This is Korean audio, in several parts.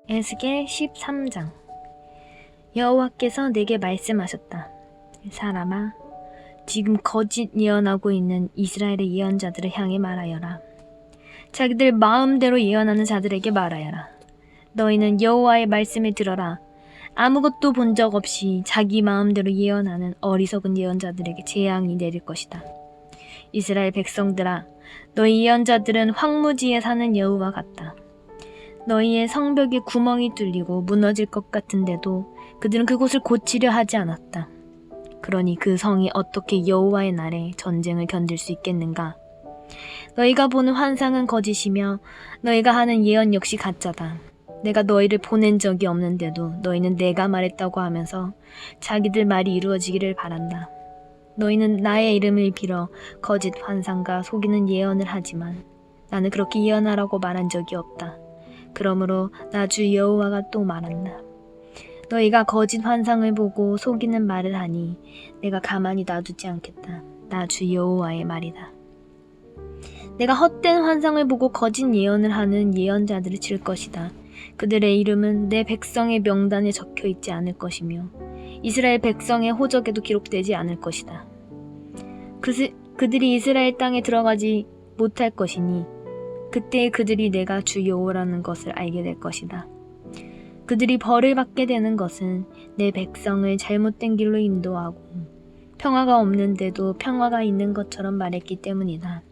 에스겔 13장. 여호와께서 내게 말씀하셨다. 사람아, 지금 거짓 예언하고 있는 이스라엘의 예언자들을 향해 말하여라. 자기들 마음대로 예언하는 자들에게 말하여라. 너희는 여호와의 말씀을 들어라. 아무것도 본 적 없이 자기 마음대로 예언하는 어리석은 예언자들에게 재앙이 내릴 것이다. 이스라엘 백성들아, 너희 예언자들은 황무지에 사는 여우와 같다. 너희의 성벽에 구멍이 뚫리고 무너질 것 같은데도 그들은 그곳을 고치려 하지 않았다. 그러니 그 성이 어떻게 여호와의 날에 전쟁을 견딜 수 있겠는가? 너희가 보는 환상은 거짓이며 너희가 하는 예언 역시 가짜다. 내가 너희를 보낸 적이 없는데도 너희는 내가 말했다고 하면서 자기들 말이 이루어지기를 바란다. 너희는 나의 이름을 빌어 거짓 환상과 속이는 예언을 하지만 나는 그렇게 예언하라고 말한 적이 없다. 그러므로 나 주 여호와가 또 말한다. 너희가 거짓 환상을 보고 속이는 말을 하니 내가 가만히 놔두지 않겠다. 나 주 여호와의 말이다. 내가 헛된 환상을 보고 거짓 예언을 하는 예언자들을 칠 것이다. 그들의 이름은 내 백성의 명단에 적혀 있지 않을 것이며 이스라엘 백성의 호적에도 기록되지 않을 것이다. 그들이 이스라엘 땅에 들어가지 못할 것이니 그때 그들이 내가 주 여호와라는 것을 알게 될 것이다. 그들이 벌을 받게 되는 것은 내 백성을 잘못된 길로 인도하고 평화가 없는데도 평화가 있는 것처럼 말했기 때문이다.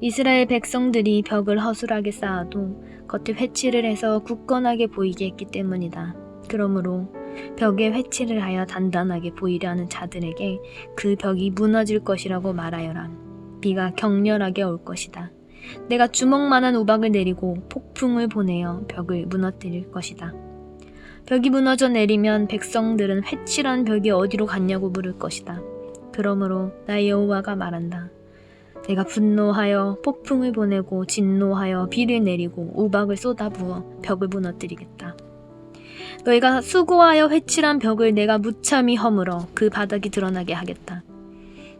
이스라엘 백성들이 벽을 허술하게 쌓아도 겉에 회칠을 해서 굳건하게 보이게 했기 때문이다. 그러므로 벽에 회칠을 하여 단단하게 보이려 하는 자들에게 그 벽이 무너질 것이라고 말하여라. 비가 격렬하게 올 것이다. 내가 주먹만한 우박을 내리고 폭풍을 보내어 벽을 무너뜨릴 것이다. 벽이 무너져 내리면 백성들은 회칠한 벽이 어디로 갔냐고 물을 것이다. 그러므로 나 여호와가 말한다. 내가 분노하여 폭풍을 보내고 진노하여 비를 내리고 우박을 쏟아부어 벽을 무너뜨리겠다. 너희가 수고하여 회칠한 벽을 내가 무참히 허물어 그 바닥이 드러나게 하겠다.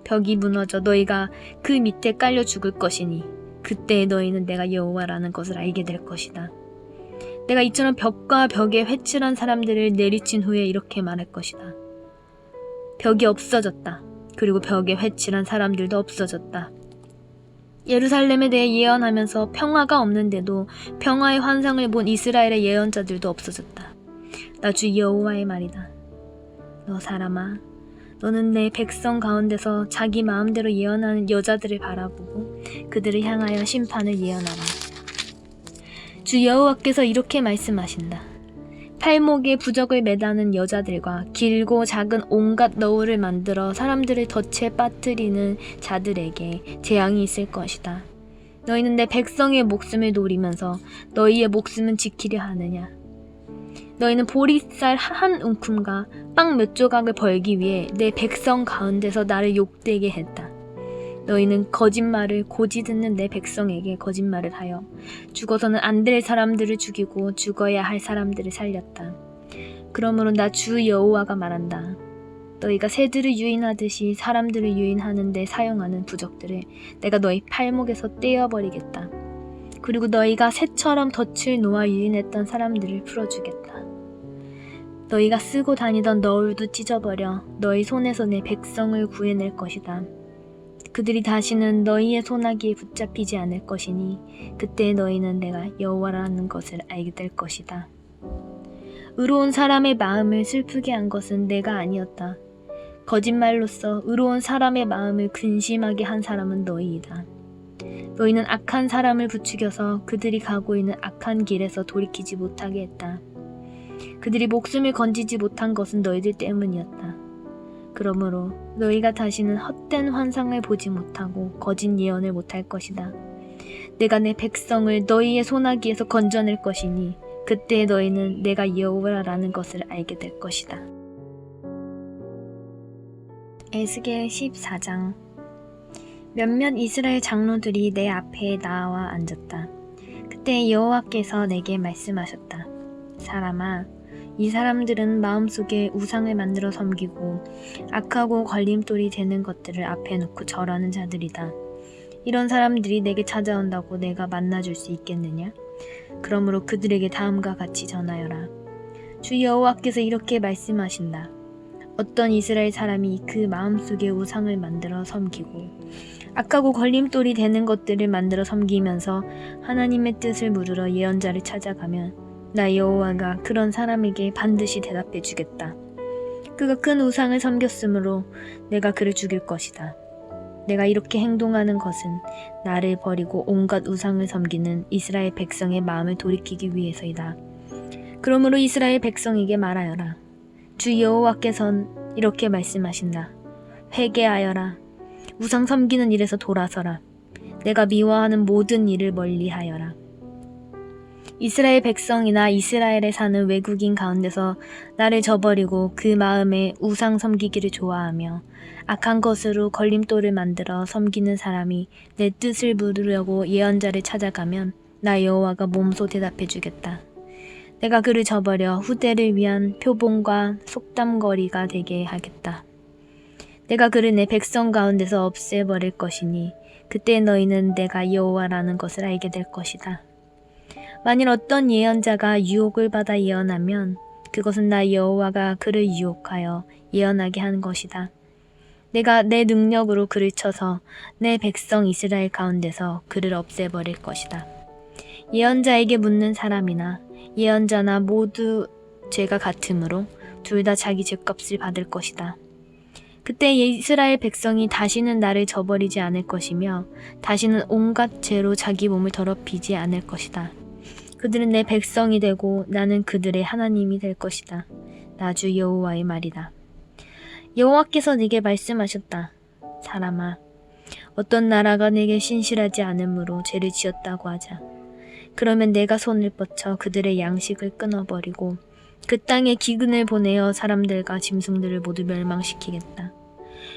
벽이 무너져 너희가 그 밑에 깔려 죽을 것이니 그때 너희는 내가 여호와라는 것을 알게 될 것이다. 내가 이처럼 벽과 벽에 회칠한 사람들을 내리친 후에 이렇게 말할 것이다. 벽이 없어졌다. 그리고 벽에 회칠한 사람들도 없어졌다. 예루살렘에 대해 예언하면서 평화가 없는데도 평화의 환상을 본 이스라엘의 예언자들도 없어졌다. 나 주 여호와의 말이다. 너 사람아, 너는 내 백성 가운데서 자기 마음대로 예언하는 여자들을 바라보고 그들을 향하여 심판을 예언하라. 주 여호와께서 이렇게 말씀하신다. 팔목에 부적을 매다는 여자들과 길고 작은 온갖 너울을 만들어 사람들을 덫에 빠뜨리는 자들에게 재앙이 있을 것이다. 너희는 내 백성의 목숨을 노리면서 너희의 목숨은 지키려 하느냐? 너희는 보리쌀 한 움큼과 빵 몇 조각을 벌기 위해 내 백성 가운데서 나를 욕되게 했다. 너희는 거짓말을 고지 듣는 내 백성에게 거짓말을 하여 죽어서는 안 될 사람들을 죽이고 죽어야 할 사람들을 살렸다. 그러므로 나 주 여호와가 말한다. 너희가 새들을 유인하듯이 사람들을 유인하는 데 사용하는 부적들을 내가 너희 팔목에서 떼어버리겠다. 그리고 너희가 새처럼 덫을 놓아 유인했던 사람들을 풀어주겠다. 너희가 쓰고 다니던 너울도 찢어버려 너희 손에서 내 백성을 구해낼 것이다. 그들이 다시는 너희의 소나기에 붙잡히지 않을 것이니 그때 너희는 내가 여호와라는 것을 알게 될 것이다. 의로운 사람의 마음을 슬프게 한 것은 내가 아니었다. 거짓말로써 의로운 사람의 마음을 근심하게 한 사람은 너희이다. 너희는 악한 사람을 부추겨서 그들이 가고 있는 악한 길에서 돌이키지 못하게 했다. 그들이 목숨을 건지지 못한 것은 너희들 때문이었다. 그러므로 너희가 다시는 헛된 환상을 보지 못하고 거짓 예언을 못할 것이다. 내가 내 백성을 너희의 소나기에서 건져낼 것이니 그때 너희는 내가 여호와라는 것을 알게 될 것이다. 에스겔 14장. 몇몇 이스라엘 장로들이 내 앞에 나와 앉았다. 그때 여호와께서 내게 말씀하셨다. 사람아, 이 사람들은 마음속에 우상을 만들어 섬기고 악하고 걸림돌이 되는 것들을 앞에 놓고 절하는 자들이다. 이런 사람들이 내게 찾아온다고 내가 만나줄 수 있겠느냐? 그러므로 그들에게 다음과 같이 전하여라. 주 여호와께서 이렇게 말씀하신다. 어떤 이스라엘 사람이 그 마음속에 우상을 만들어 섬기고 악하고 걸림돌이 되는 것들을 만들어 섬기면서 하나님의 뜻을 물으러 예언자를 찾아가면 나 여호와가 그런 사람에게 반드시 대답해 주겠다. 그가 큰 우상을 섬겼으므로 내가 그를 죽일 것이다. 내가 이렇게 행동하는 것은 나를 버리고 온갖 우상을 섬기는 이스라엘 백성의 마음을 돌이키기 위해서이다. 그러므로 이스라엘 백성에게 말하여라. 주 여호와께서는 이렇게 말씀하신다. 회개하여라. 우상 섬기는 일에서 돌아서라. 내가 미워하는 모든 일을 멀리하여라. 이스라엘 백성이나 이스라엘에 사는 외국인 가운데서 나를 저버리고 그 마음에 우상 섬기기를 좋아하며 악한 것으로 걸림돌을 만들어 섬기는 사람이 내 뜻을 물으려고 예언자를 찾아가면 나 여호와가 몸소 대답해 주겠다. 내가 그를 저버려 후대를 위한 표본과 속담거리가 되게 하겠다. 내가 그를 내 백성 가운데서 없애버릴 것이니 그때 너희는 내가 여호와라는 것을 알게 될 것이다. 만일 어떤 예언자가 유혹을 받아 예언하면 그것은 나 여호와가 그를 유혹하여 예언하게 한 것이다. 내가 내 능력으로 그를 쳐서 내 백성 이스라엘 가운데서 그를 없애버릴 것이다. 예언자에게 묻는 사람이나 예언자나 모두 죄가 같으므로 둘 다 자기 죄값을 받을 것이다. 그때 이스라엘 백성이 다시는 나를 저버리지 않을 것이며 다시는 온갖 죄로 자기 몸을 더럽히지 않을 것이다. 그들은 내 백성이 되고 나는 그들의 하나님이 될 것이다. 나 주 여호와의 말이다. 여호와께서 네게 말씀하셨다. 사람아, 어떤 나라가 내게 신실하지 않으므로 죄를 지었다고 하자. 그러면 내가 손을 뻗쳐 그들의 양식을 끊어버리고 그 땅에 기근을 보내어 사람들과 짐승들을 모두 멸망시키겠다.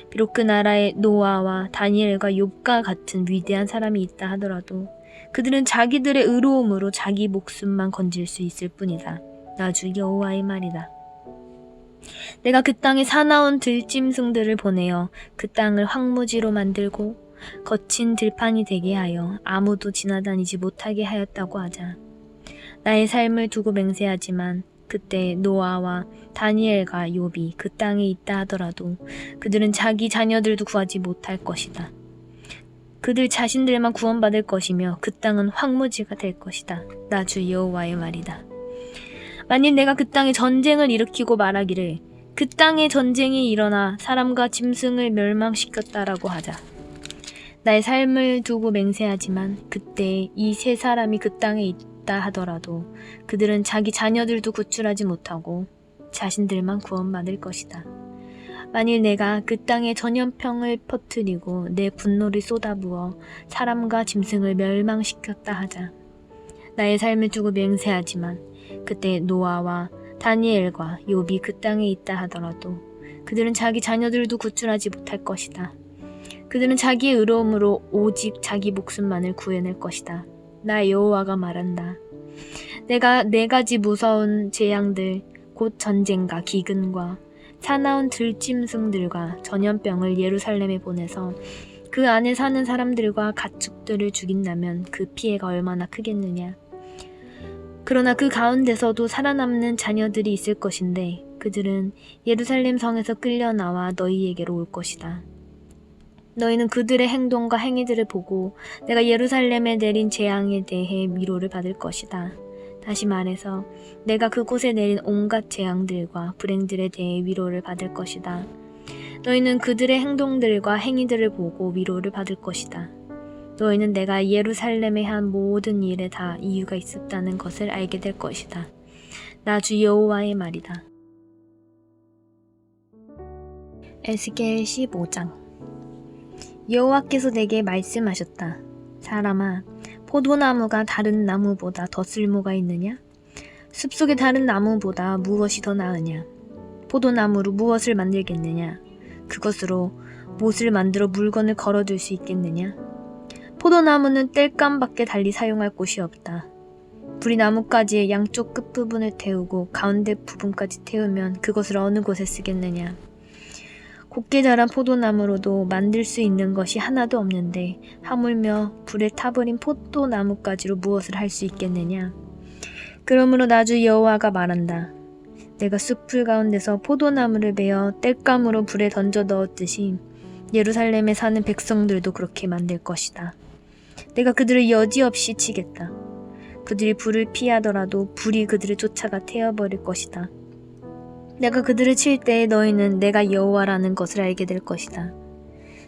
비록 그 나라에 노아와 다니엘과 욥과 같은 위대한 사람이 있다 하더라도 그들은 자기들의 의로움으로 자기 목숨만 건질 수 있을 뿐이다. 나 주 여호와의 말이다. 내가 그 땅에 사나운 들짐승들을 보내어 그 땅을 황무지로 만들고 거친 들판이 되게 하여 아무도 지나다니지 못하게 하였다고 하자. 나의 삶을 두고 맹세하지만 그때 노아와 다니엘과 욥이 그 땅에 있다 하더라도 그들은 자기 자녀들도 구하지 못할 것이다. 그들 자신들만 구원받을 것이며 그 땅은 황무지가 될 것이다. 나 주 여호와의 말이다. 만일 내가 그 땅에 전쟁을 일으키고 말하기를 그 땅에 전쟁이 일어나 사람과 짐승을 멸망시켰다라고 하자. 나의 삶을 두고 맹세하지만 그때 이 세 사람이 그 땅에 있다 하더라도 그들은 자기 자녀들도 구출하지 못하고 자신들만 구원받을 것이다. 만일 내가 그 땅에 전염병을 퍼뜨리고 내 분노를 쏟아부어 사람과 짐승을 멸망시켰다 하자. 나의 삶을 두고 맹세하지만 그때 노아와 다니엘과 욥이 그 땅에 있다 하더라도 그들은 자기 자녀들도 구출하지 못할 것이다. 그들은 자기의 의로움으로 오직 자기 목숨만을 구해낼 것이다. 나 여호와가 말한다. 내가 4가지 무서운 재앙들 곧 전쟁과 기근과 사나운 들짐승들과 전염병을 예루살렘에 보내서 그 안에 사는 사람들과 가축들을 죽인다면 그 피해가 얼마나 크겠느냐. 그러나 그 가운데서도 살아남는 자녀들이 있을 것인데 그들은 예루살렘 성에서 끌려 나와 너희에게로 올 것이다. 너희는 그들의 행동과 행위들을 보고 내가 예루살렘에 내린 재앙에 대해 위로를 받을 것이다. 다시 말해서 내가 그곳에 내린 온갖 재앙들과 불행들에 대해 위로를 받을 것이다. 너희는 그들의 행동들과 행위들을 보고 위로를 받을 것이다. 너희는 내가 예루살렘에 한 모든 일에 다 이유가 있었다는 것을 알게 될 것이다. 나 주 여호와의 말이다. 에스겔 15장. 여호와께서 내게 말씀하셨다. 사람아, 포도나무가 다른 나무보다 더 쓸모가 있느냐? 숲속의 다른 나무보다 무엇이 더 나으냐? 포도나무로 무엇을 만들겠느냐? 그것으로 못을 만들어 물건을 걸어둘 수 있겠느냐? 포도나무는 땔감밖에 달리 사용할 곳이 없다. 불이 나뭇가지의 양쪽 끝부분을 태우고 가운데 부분까지 태우면 그것을 어느 곳에 쓰겠느냐? 곱게 자란 포도나무로도 만들 수 있는 것이 하나도 없는데 하물며 불에 타버린 포도나무까지로 무엇을 할 수 있겠느냐. 그러므로 나 주 여호와가 말한다. 내가 숲풀 가운데서 포도나무를 베어 땔감으로 불에 던져 넣었듯이 예루살렘에 사는 백성들도 그렇게 만들 것이다. 내가 그들을 여지없이 치겠다. 그들이 불을 피하더라도 불이 그들을 쫓아가 태워버릴 것이다. 내가 그들을 칠 때에 너희는 내가 여호와라는 것을 알게 될 것이다.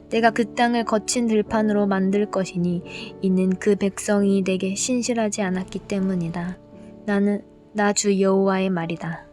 내가 그 땅을 거친 들판으로 만들 것이니 이는 그 백성이 내게 신실하지 않았기 때문이다. 나는 나 주 여호와의 말이다.